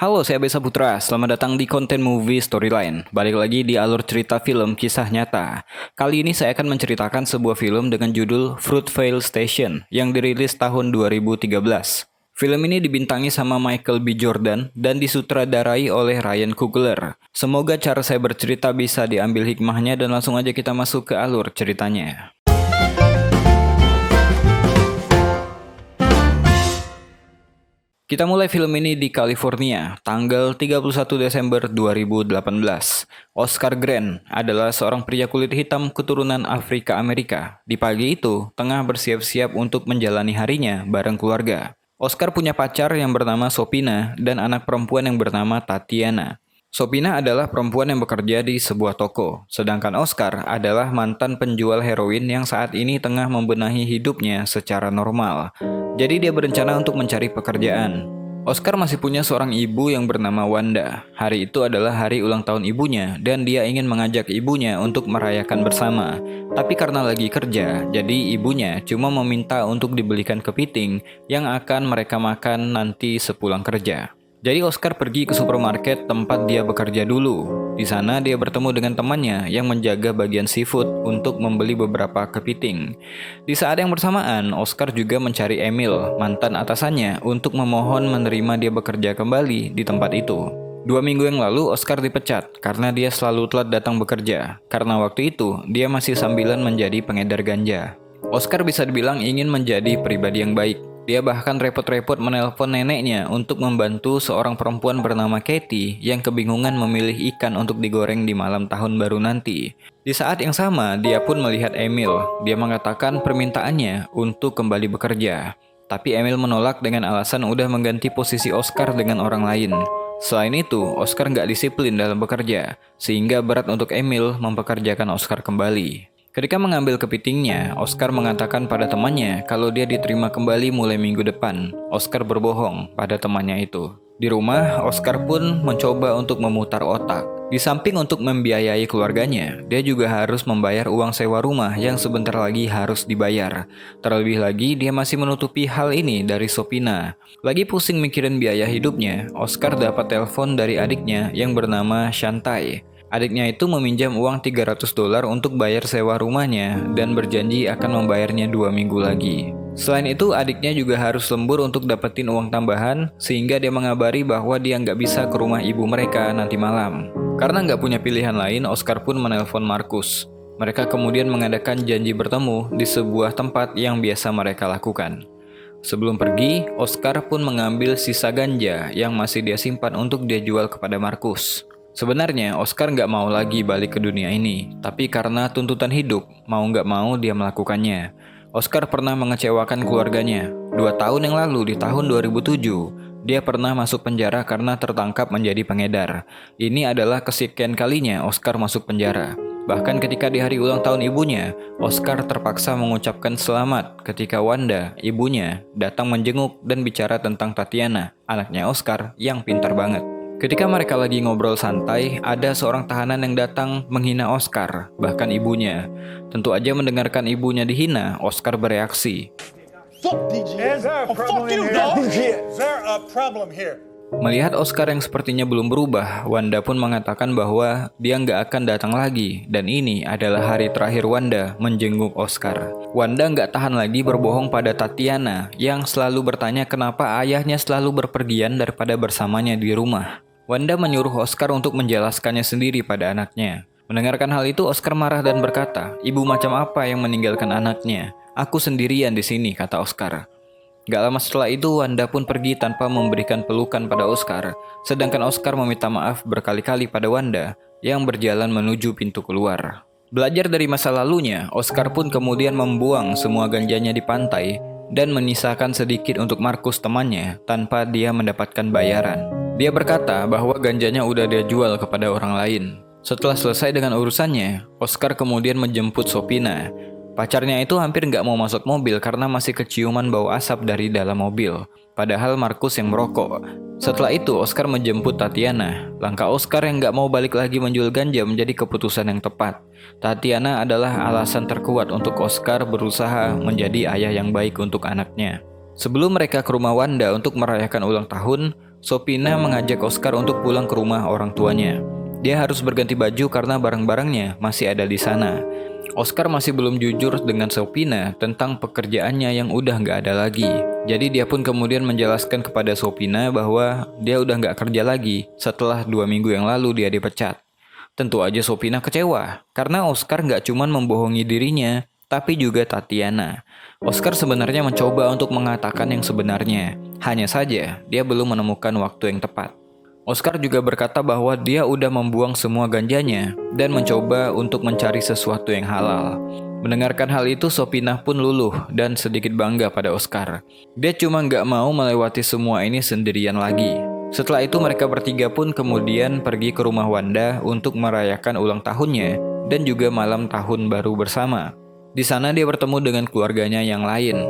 Halo, saya Besa Putra. Selamat datang di konten movie storyline. Balik lagi di alur cerita film kisah nyata. Kali ini saya akan menceritakan sebuah film dengan judul Fruitvale Station yang dirilis tahun 2013. Film ini dibintangi sama Michael B. Jordan dan disutradarai oleh Ryan Coogler. Semoga cara saya bercerita bisa diambil hikmahnya dan langsung aja kita masuk ke alur ceritanya. Kita mulai film ini di California, tanggal 31 Desember 2018. Oscar Grant adalah seorang pria kulit hitam keturunan Afrika Amerika. Di pagi itu, tengah bersiap-siap untuk menjalani harinya bareng keluarga. Oscar punya pacar yang bernama Sopina dan anak perempuan yang bernama Tatiana. Sopina adalah perempuan yang bekerja di sebuah toko, sedangkan Oscar adalah mantan penjual heroin yang saat ini tengah membenahi hidupnya secara normal. Jadi dia berencana untuk mencari pekerjaan. Oscar masih punya seorang ibu yang bernama Wanda. Hari itu adalah hari ulang tahun ibunya dan dia ingin mengajak ibunya untuk merayakan bersama. Tapi karena lagi kerja, jadi ibunya cuma meminta untuk dibelikan kepiting yang akan mereka makan nanti sepulang kerja. Jadi Oscar pergi ke supermarket tempat dia bekerja dulu. Di sana dia bertemu dengan temannya yang menjaga bagian seafood untuk membeli beberapa kepiting. Di saat yang bersamaan, Oscar juga mencari Emil, mantan atasannya, untuk memohon menerima dia bekerja kembali di tempat itu. 2 minggu yang lalu, Oscar dipecat karena dia selalu telat datang bekerja. Karena waktu itu, dia masih sambilan menjadi pengedar ganja. Oscar bisa dibilang ingin menjadi pribadi yang baik. Dia bahkan repot-repot menelpon neneknya untuk membantu seorang perempuan bernama Katie yang kebingungan memilih ikan untuk digoreng di malam tahun baru nanti. Di saat yang sama, dia pun melihat Emil. Dia mengatakan permintaannya untuk kembali bekerja. Tapi Emil menolak dengan alasan udah mengganti posisi Oscar dengan orang lain. Selain itu, Oscar nggak disiplin dalam bekerja, sehingga berat untuk Emil mempekerjakan Oscar kembali. Ketika mengambil kepitingnya, Oscar mengatakan pada temannya kalau dia diterima kembali mulai minggu depan. Oscar berbohong pada temannya itu. Di rumah, Oscar pun mencoba untuk memutar otak. Di samping untuk membiayai keluarganya, dia juga harus membayar uang sewa rumah yang sebentar lagi harus dibayar. Terlebih lagi, dia masih menutupi hal ini dari Sopina. Lagi pusing mikirin biaya hidupnya, Oscar dapat telepon dari adiknya yang bernama Shantai. Adiknya itu meminjam uang $300 untuk bayar sewa rumahnya dan berjanji akan membayarnya 2 minggu lagi. Selain itu, adiknya juga harus lembur untuk dapetin uang tambahan sehingga dia mengabari bahwa dia nggak bisa ke rumah ibu mereka nanti malam. Karena nggak punya pilihan lain, Oscar pun menelpon Markus. Mereka kemudian mengadakan janji bertemu di sebuah tempat yang biasa mereka lakukan. Sebelum pergi, Oscar pun mengambil sisa ganja yang masih dia simpan untuk dia jual kepada Markus. Sebenarnya Oscar nggak mau lagi balik ke dunia ini, tapi karena tuntutan hidup, mau nggak mau dia melakukannya. Oscar pernah mengecewakan keluarganya. 2 tahun yang lalu di tahun 2007, dia pernah masuk penjara karena tertangkap menjadi pengedar. Ini adalah kesekian kalinya Oscar masuk penjara. Bahkan ketika di hari ulang tahun ibunya, Oscar terpaksa mengucapkan selamat ketika Wanda, ibunya, datang menjenguk dan bicara tentang Tatiana, anaknya Oscar yang pintar banget. Ketika mereka lagi ngobrol santai, ada seorang tahanan yang datang menghina Oscar, bahkan ibunya. Tentu aja mendengarkan ibunya dihina, Oscar bereaksi. Melihat Oscar yang sepertinya belum berubah, Wanda pun mengatakan bahwa dia nggak akan datang lagi, dan ini adalah hari terakhir Wanda menjenguk Oscar. Wanda nggak tahan lagi berbohong pada Tatiana, yang selalu bertanya kenapa ayahnya selalu berpergian daripada bersamanya di rumah. Wanda menyuruh Oscar untuk menjelaskannya sendiri pada anaknya. Mendengarkan hal itu, Oscar marah dan berkata, "Ibu macam apa yang meninggalkan anaknya? Aku sendirian di sini," kata Oscar. Gak lama setelah itu, Wanda pun pergi tanpa memberikan pelukan pada Oscar, sedangkan Oscar meminta maaf berkali-kali pada Wanda yang berjalan menuju pintu keluar. Belajar dari masa lalunya, Oscar pun kemudian membuang semua ganjanya di pantai dan menyisakan sedikit untuk Markus temannya tanpa dia mendapatkan bayaran. Dia berkata bahwa ganjanya udah dia jual kepada orang lain. Setelah selesai dengan urusannya, Oscar kemudian menjemput Sopina. Pacarnya itu hampir nggak mau masuk mobil karena masih keciuman bau asap dari dalam mobil. Padahal Markus yang merokok. Setelah itu, Oscar menjemput Tatiana. Langkah Oscar yang nggak mau balik lagi menjual ganja menjadi keputusan yang tepat. Tatiana adalah alasan terkuat untuk Oscar berusaha menjadi ayah yang baik untuk anaknya. Sebelum mereka ke rumah Wanda untuk merayakan ulang tahun, Sopina mengajak Oscar untuk pulang ke rumah orang tuanya. Dia harus berganti baju karena barang-barangnya masih ada di sana. Oscar masih belum jujur dengan Sopina tentang pekerjaannya yang udah nggak ada lagi. Jadi dia pun kemudian menjelaskan kepada Sopina bahwa dia udah nggak kerja lagi setelah 2 minggu yang lalu dia dipecat. Tentu aja Sopina kecewa, karena Oscar nggak cuman membohongi dirinya, tapi juga Tatiana. Oscar sebenarnya mencoba untuk mengatakan yang sebenarnya, hanya saja dia belum menemukan waktu yang tepat. Oscar juga berkata bahwa dia udah membuang semua ganjanya dan mencoba untuk mencari sesuatu yang halal. Mendengarkan hal itu, Sopina pun luluh dan sedikit bangga pada Oscar. Dia cuma nggak mau melewati semua ini sendirian lagi. Setelah itu mereka bertiga pun kemudian pergi ke rumah Wanda untuk merayakan ulang tahunnya dan juga malam tahun baru bersama. Di sana dia bertemu dengan keluarganya yang lain.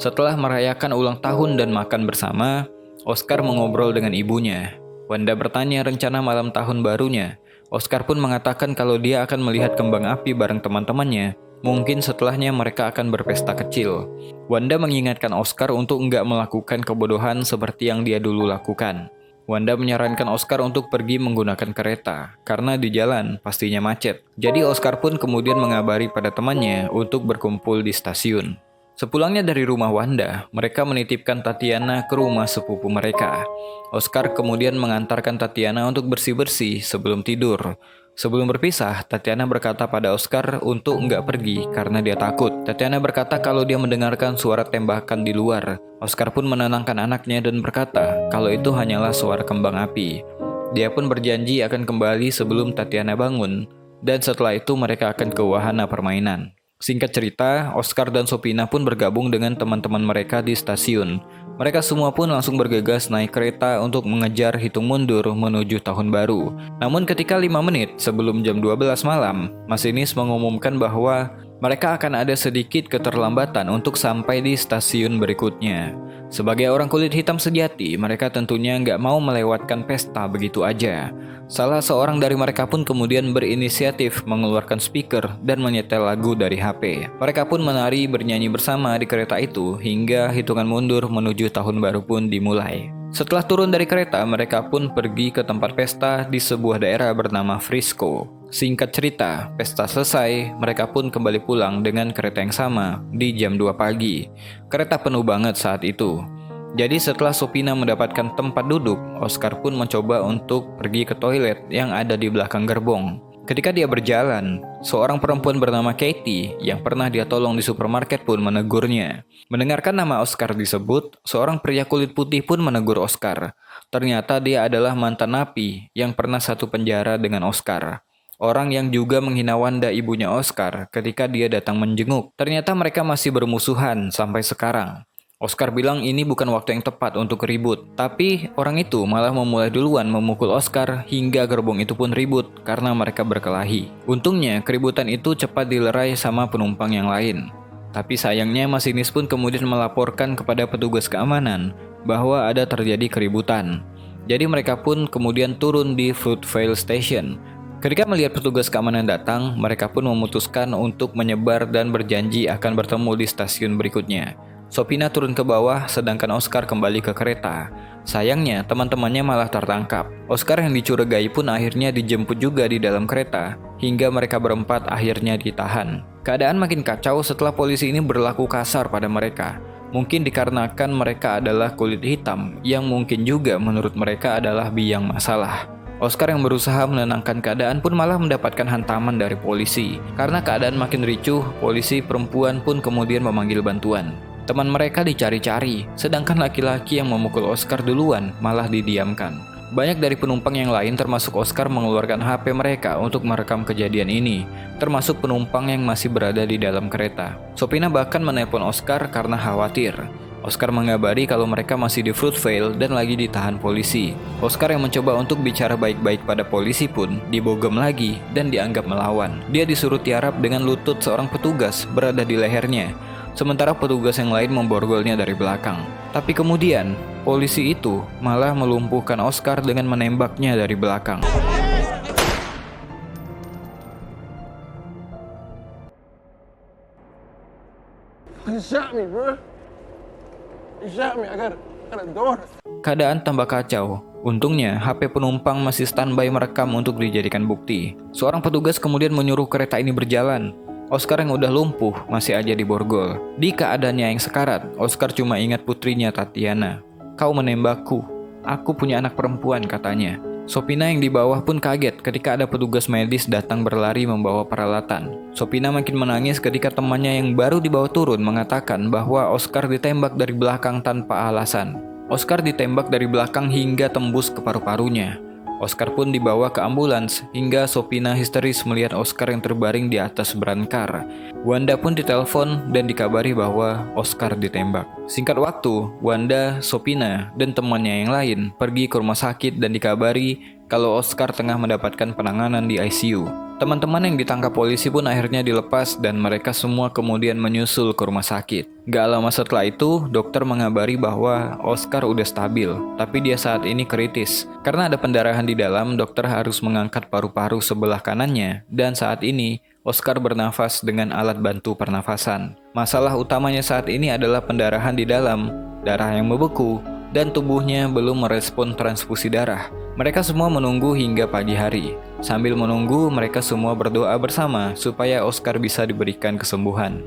Setelah merayakan ulang tahun dan makan bersama, Oscar mengobrol dengan ibunya. Wanda bertanya rencana malam tahun barunya. Oscar pun mengatakan kalau dia akan melihat kembang api bareng teman-temannya. Mungkin setelahnya mereka akan berpesta kecil. Wanda mengingatkan Oscar untuk nggak melakukan kebodohan seperti yang dia dulu lakukan. Wanda menyarankan Oscar untuk pergi menggunakan kereta, karena di jalan pastinya macet. Jadi Oscar pun kemudian mengabari pada temannya untuk berkumpul di stasiun. Sepulangnya dari rumah Wanda, mereka menitipkan Tatiana ke rumah sepupu mereka. Oscar kemudian mengantarkan Tatiana untuk bersih-bersih sebelum tidur. Sebelum berpisah, Tatiana berkata pada Oscar untuk nggak pergi karena dia takut. Tatiana berkata kalau dia mendengarkan suara tembakan di luar. Oscar pun menenangkan anaknya dan berkata kalau itu hanyalah suara kembang api. Dia pun berjanji akan kembali sebelum Tatiana bangun, dan setelah itu mereka akan ke wahana permainan. Singkat cerita, Oscar dan Sopina pun bergabung dengan teman-teman mereka di stasiun. Mereka semua pun langsung bergegas naik kereta untuk mengejar hitung mundur menuju tahun baru. Namun ketika 5 menit sebelum jam 12 malam, masinis mengumumkan bahwa mereka akan ada sedikit keterlambatan untuk sampai di stasiun berikutnya. Sebagai orang kulit hitam sejati, mereka tentunya nggak mau melewatkan pesta begitu aja. Salah seorang dari mereka pun kemudian berinisiatif mengeluarkan speaker dan menyetel lagu dari HP. Mereka pun menari bernyanyi bersama di kereta itu hingga hitungan mundur menuju tahun baru pun dimulai. Setelah turun dari kereta, mereka pun pergi ke tempat pesta di sebuah daerah bernama Frisco. Singkat cerita, pesta selesai, mereka pun kembali pulang dengan kereta yang sama di jam 2 pagi. Kereta penuh banget saat itu. Jadi setelah Sopina mendapatkan tempat duduk, Oscar pun mencoba untuk pergi ke toilet yang ada di belakang gerbong. Ketika dia berjalan, seorang perempuan bernama Katie yang pernah dia tolong di supermarket pun menegurnya. Mendengarkan nama Oscar disebut, seorang pria kulit putih pun menegur Oscar. Ternyata dia adalah mantan napi yang pernah satu penjara dengan Oscar. Orang yang juga menghina Wanda, ibunya Oscar, ketika dia datang menjenguk. Ternyata mereka masih bermusuhan sampai sekarang. Oscar bilang ini bukan waktu yang tepat untuk ribut, tapi orang itu malah memulai duluan memukul Oscar hingga gerbong itu pun ribut karena mereka berkelahi. Untungnya keributan itu cepat dilerai sama penumpang yang lain. Tapi sayangnya masinis pun kemudian melaporkan kepada petugas keamanan bahwa ada terjadi keributan. Jadi mereka pun kemudian turun di Fruitvale Station. Ketika melihat petugas keamanan datang, mereka pun memutuskan untuk menyebar dan berjanji akan bertemu di stasiun berikutnya. Sopina turun ke bawah sedangkan Oscar kembali ke kereta. Sayangnya teman-temannya malah tertangkap. Oscar yang dicurigai pun akhirnya dijemput juga di dalam kereta hingga mereka berempat akhirnya ditahan. Keadaan makin kacau setelah polisi ini berlaku kasar pada mereka. Mungkin dikarenakan mereka adalah kulit hitam yang mungkin juga menurut mereka adalah biang masalah. Oscar yang berusaha menenangkan keadaan pun malah mendapatkan hantaman dari polisi. Karena keadaan makin ricuh, polisi perempuan pun kemudian memanggil bantuan. Teman mereka dicari-cari, sedangkan laki-laki yang memukul Oscar duluan malah didiamkan. Banyak dari penumpang yang lain termasuk Oscar mengeluarkan HP mereka untuk merekam kejadian ini, termasuk penumpang yang masih berada di dalam kereta. Sopina bahkan menelpon Oscar karena khawatir. Oscar mengabari kalau mereka masih di Fruitvale dan lagi ditahan polisi. Oscar yang mencoba untuk bicara baik-baik pada polisi pun dibogem lagi dan dianggap melawan. Dia disuruh tiarap dengan lutut seorang petugas berada di lehernya. Sementara petugas yang lain memborgolnya dari belakang. Tapi kemudian, polisi itu malah melumpuhkan Oscar dengan menembaknya dari belakang. You shot me, bro. You shot me. I got Keadaan tambah kacau. Untungnya, HP penumpang masih standby merekam untuk dijadikan bukti. Seorang petugas kemudian menyuruh kereta ini berjalan. Oscar yang udah lumpuh masih aja diborgol. Di keadaannya yang sekarat, Oscar cuma ingat putrinya Tatiana. "Kau menembakku. Aku punya anak perempuan," katanya. Sopina yang di bawah pun kaget ketika ada petugas medis datang berlari membawa peralatan. Sopina makin menangis ketika temannya yang baru dibawa turun mengatakan bahwa Oscar ditembak dari belakang tanpa alasan. Oscar ditembak dari belakang hingga tembus ke paru-parunya. Oscar pun dibawa ke ambulans hingga Sopina histeris melihat Oscar yang terbaring di atas brankar. Wanda pun ditelepon dan dikabari bahwa Oscar ditembak. Singkat waktu, Wanda, Sopina, dan temannya yang lain pergi ke rumah sakit dan dikabari kalau Oscar tengah mendapatkan penanganan di ICU. Teman-teman yang ditangkap polisi pun akhirnya dilepas dan mereka semua kemudian menyusul ke rumah sakit. Gak lama setelah itu, dokter mengabari bahwa Oscar udah stabil, tapi dia saat ini kritis. Karena ada pendarahan di dalam, dokter harus mengangkat paru-paru sebelah kanannya, dan saat ini Oscar bernafas dengan alat bantu pernafasan. Masalah utamanya saat ini adalah pendarahan di dalam, darah yang membeku, dan tubuhnya belum merespon transfusi darah. Mereka semua menunggu hingga pagi hari. Sambil menunggu, mereka semua berdoa bersama supaya Oscar bisa diberikan kesembuhan.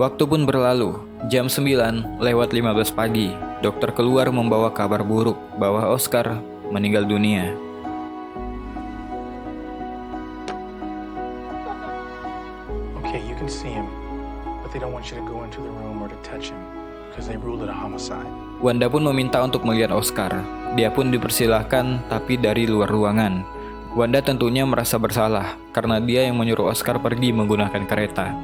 Waktu pun berlalu. Jam 9:15 pagi, dokter keluar membawa kabar buruk bahwa Oscar meninggal dunia. Okay, you can see him, but they don't want you to go into the room or to touch him because they ruled it a homicide. Wanda pun meminta untuk melihat Oscar. Dia pun dipersilahkan tapi dari luar ruangan. Wanda tentunya merasa bersalah karena dia yang menyuruh Oscar pergi menggunakan kereta.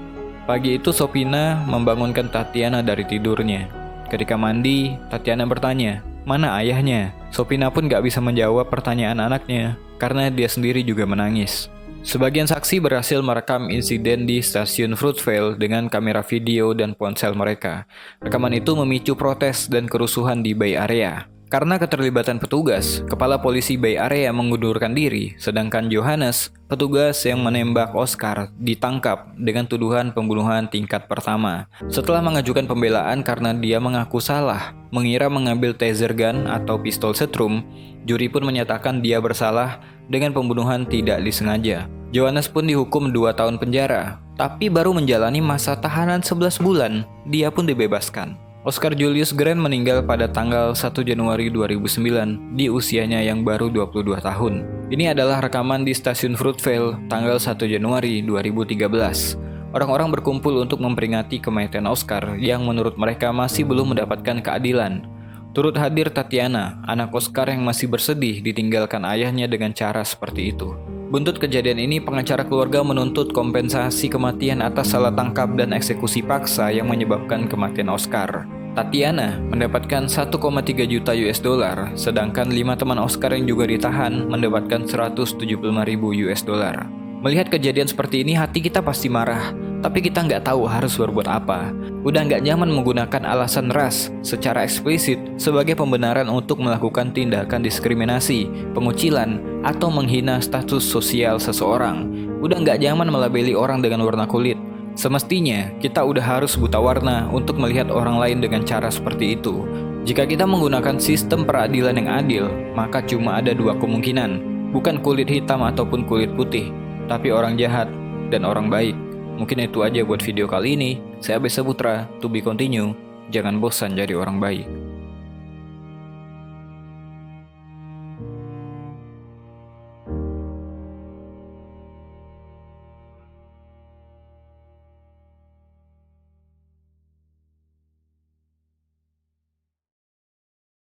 Pagi itu Sopina membangunkan Tatiana dari tidurnya. Ketika mandi, Tatiana bertanya, "Mana ayahnya?" Sopina pun gak bisa menjawab pertanyaan anaknya karena dia sendiri juga menangis. Sebagian saksi berhasil merekam insiden di stasiun Fruitvale dengan kamera video dan ponsel mereka. Rekaman itu memicu protes dan kerusuhan di Bay Area. Karena keterlibatan petugas, kepala polisi Bay Area mengundurkan diri, sedangkan Johannes, petugas yang menembak Oscar, ditangkap dengan tuduhan pembunuhan tingkat pertama. Setelah mengajukan pembelaan karena dia mengaku salah, mengira mengambil taser gun atau pistol setrum, juri pun menyatakan dia bersalah dengan pembunuhan tidak disengaja. Johannes pun dihukum 2 tahun penjara, tapi baru menjalani masa tahanan 11 bulan, dia pun dibebaskan. Oscar Julius Grant meninggal pada tanggal 1 Januari 2009 di usianya yang baru 22 tahun. Ini adalah rekaman di stasiun Fruitvale tanggal 1 Januari 2013. Orang-orang berkumpul untuk memperingati kematian Oscar yang menurut mereka masih belum mendapatkan keadilan. Turut hadir Tatiana, anak Oscar yang masih bersedih ditinggalkan ayahnya dengan cara seperti itu. Buntut kejadian ini, pengacara keluarga menuntut kompensasi kematian atas salah tangkap dan eksekusi paksa yang menyebabkan kematian Oscar. Tatiana mendapatkan 1,3 juta US dollar, sedangkan 5 teman Oscar yang juga ditahan mendapatkan 175.000 US dollar. Melihat kejadian seperti ini, hati kita pasti marah, tapi kita nggak tahu harus berbuat apa. Udah nggak nyaman menggunakan alasan ras secara eksplisit sebagai pembenaran untuk melakukan tindakan diskriminasi, pengucilan, atau menghina status sosial seseorang. Udah nggak nyaman melabeli orang dengan warna kulit. Semestinya, kita udah harus buta warna untuk melihat orang lain dengan cara seperti itu. Jika kita menggunakan sistem peradilan yang adil, maka cuma ada 2 kemungkinan. Bukan kulit hitam ataupun kulit putih, tapi orang jahat dan orang baik. Mungkin itu aja buat video kali ini. Saya Abesa Putra, to be continue. Jangan bosan jadi orang baik.